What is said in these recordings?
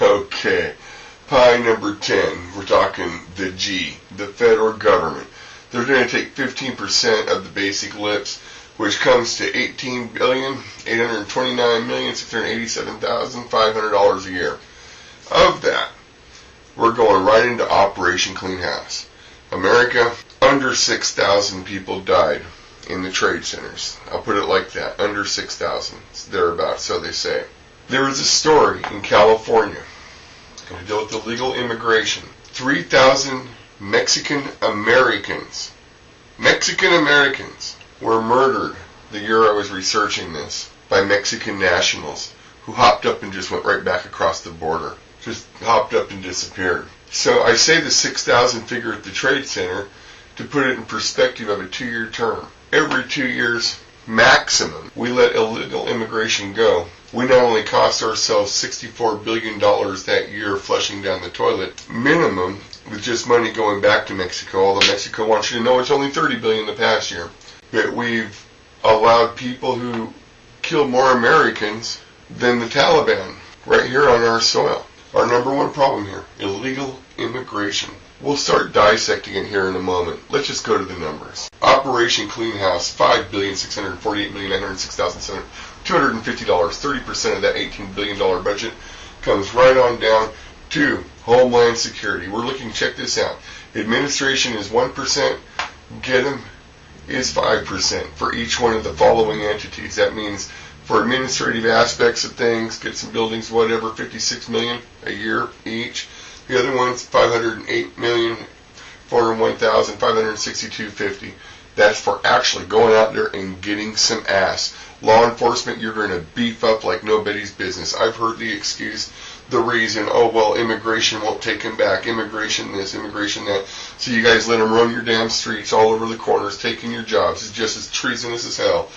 Okay, pie number 10, we're talking the G, the federal government. They're going to take 15% of the basic lips, which comes to $18,829,687,500 a year. Of that, we're going right into Operation Clean House. America, under 6,000 people died in the trade centers. I'll put it like that, under 6,000. It's thereabouts, so they say. There was a story in California, going to deal with illegal immigration. 3,000 Mexican Americans were murdered the year I was researching this by Mexican nationals who hopped up and just went right back across the border. Just hopped up and disappeared. So I say the 6,000 figure at the Trade Center to put it in perspective of a 2-year term. Every 2 years maximum, we let illegal immigration go. We not only cost ourselves $64 billion that year flushing down the toilet, minimum, with just money going back to Mexico, although Mexico wants you to know it's only $30 billion the past year, that we've allowed people who kill more Americans than the Taliban right here on our soil. Our number one problem here, illegal immigration. We'll start dissecting it here in a moment. Let's just go to the numbers. Operation Clean House, $5,648,906,250. 30% of that $18 billion budget comes right on down to Homeland Security. We're looking, check this out. Administration is 1%, get them is 5% for each one of the following entities. That means for administrative aspects of things, get some buildings, whatever, $56 million a year each. The other one's $508,401,562.50. That's for actually going out there and getting some ass. Law enforcement, you're going to beef up like nobody's business. I've heard the excuse, the reason, oh, well, immigration won't take him back. Immigration this, immigration that. So you guys let them roam your damn streets all over the corners, taking your jobs. It's just as treasonous as hell.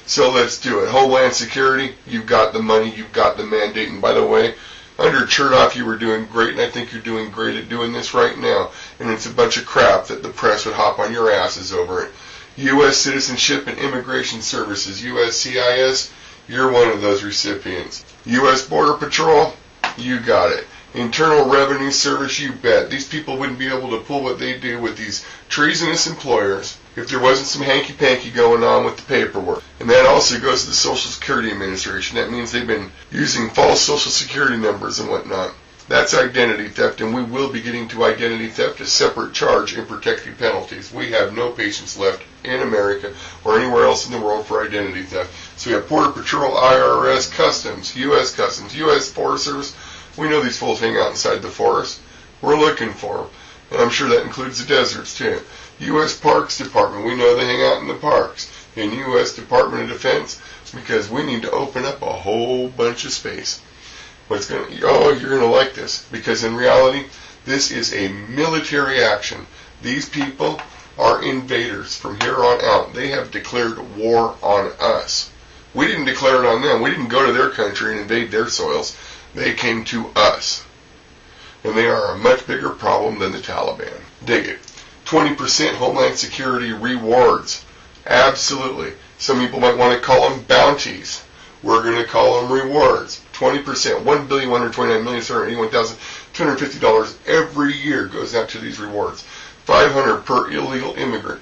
So let's do it. Homeland Security, you've got the money, you've got the mandate. And by the way, under Chertoff, you were doing great, and I think you're doing great at doing this right now. And it's a bunch of crap that the press would hop on your asses over it. U.S. Citizenship and Immigration Services, USCIS, you're one of those recipients. U.S. Border Patrol, you got it. Internal Revenue Service, you bet. These people wouldn't be able to pull what they do with these treasonous employers if there wasn't some hanky-panky going on with the paperwork. And that also goes to the Social Security Administration. That means they've been using false Social Security numbers and whatnot. That's identity theft, and we will be getting to identity theft, a separate charge in protective penalties. We have no patience left in America or anywhere else in the world for identity theft. So we have Border Patrol, IRS, Customs, U.S. Forest Service. We know these fools hang out inside the forest. We're looking for them. And I'm sure that includes the deserts, too. U.S. Parks Department. We know they hang out in the parks. And U.S. Department of Defense, because we need to open up a whole bunch of space. You're going to like this, because in reality, this is a military action. These people are invaders from here on out. They have declared war on us. We didn't declare it on them. We didn't go to their country and invade their soils. They came to us. And they are a much bigger problem than the Taliban. Dig it. 20% Homeland Security rewards. Absolutely. Some people might want to call them bounties. We're going to call them rewards. 20%, $1,129,781,250 every year goes out to these rewards. $500 per illegal immigrant.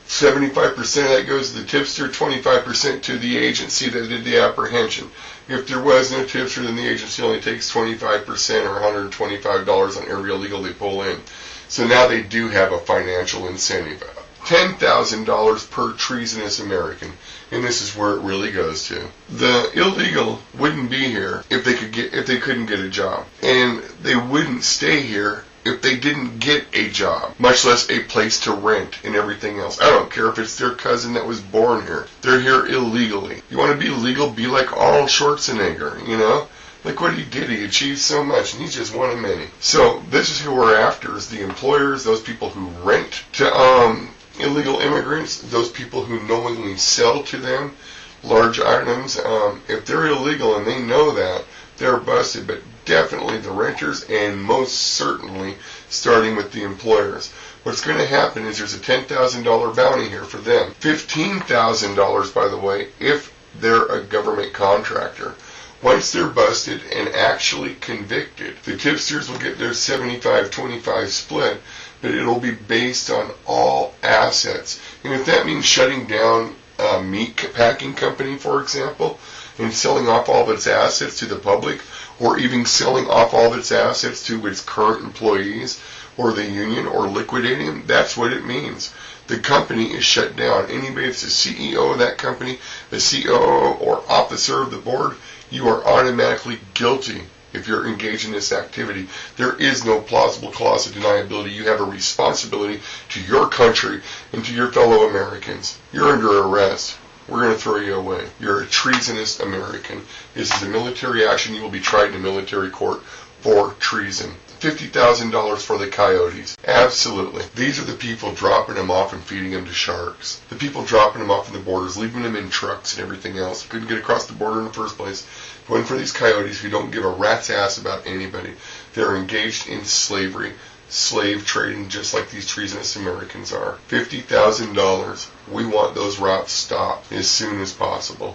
75% of that goes to the tipster, 25% to the agency that did the apprehension. If there was no tipster, then the agency only takes 25% or $125 on every illegal they pull in. So now they do have a financial incentive. $10,000 per treasonous American. And this is where it really goes to. The illegal wouldn't be here if they couldn't get a job. And they wouldn't stay here if they didn't get a job, much less a place to rent and everything else. I don't care if it's their cousin that was born here. They're here illegally. You want to be legal? Be like Arnold Schwarzenegger, you know? Look what he did. He achieved so much, and he's just one of many. So this is who we're after, is the employers, those people who rent to illegal immigrants, those people who knowingly sell to them large items. If they're illegal and they know that, they're busted. But definitely the renters, and most certainly starting with the employers. What's going to happen is there's a $10,000 bounty here for them. $15,000, by the way, if they're a government contractor. Once they're busted and actually convicted, the tipsters will get their 75-25 split, but it'll be based on all assets. And if that means shutting down a meat packing company, for example, and selling off all of its assets to the public, or even selling off all of its assets to its current employees or the union, or liquidating them, that's what it means. The company is shut down. Anybody that's the CEO of that company, the COO, or officer of the board, you are automatically guilty if you're engaged in this activity. There is no plausible cause of deniability. You have a responsibility to your country and to your fellow Americans. You're under arrest. We're going to throw you away. You're a treasonous American. This is a military action. You will be tried in a military court for treason. $50,000 for the coyotes. Absolutely. These are the people dropping them off and feeding them to sharks. The people dropping them off in the borders, leaving them in trucks and everything else. Couldn't get across the border in the first place. Going for these coyotes who don't give a rat's ass about anybody. They're engaged in slavery, slave trading, just like these treasonous Americans are. $50,000. We want those routes stopped as soon as possible.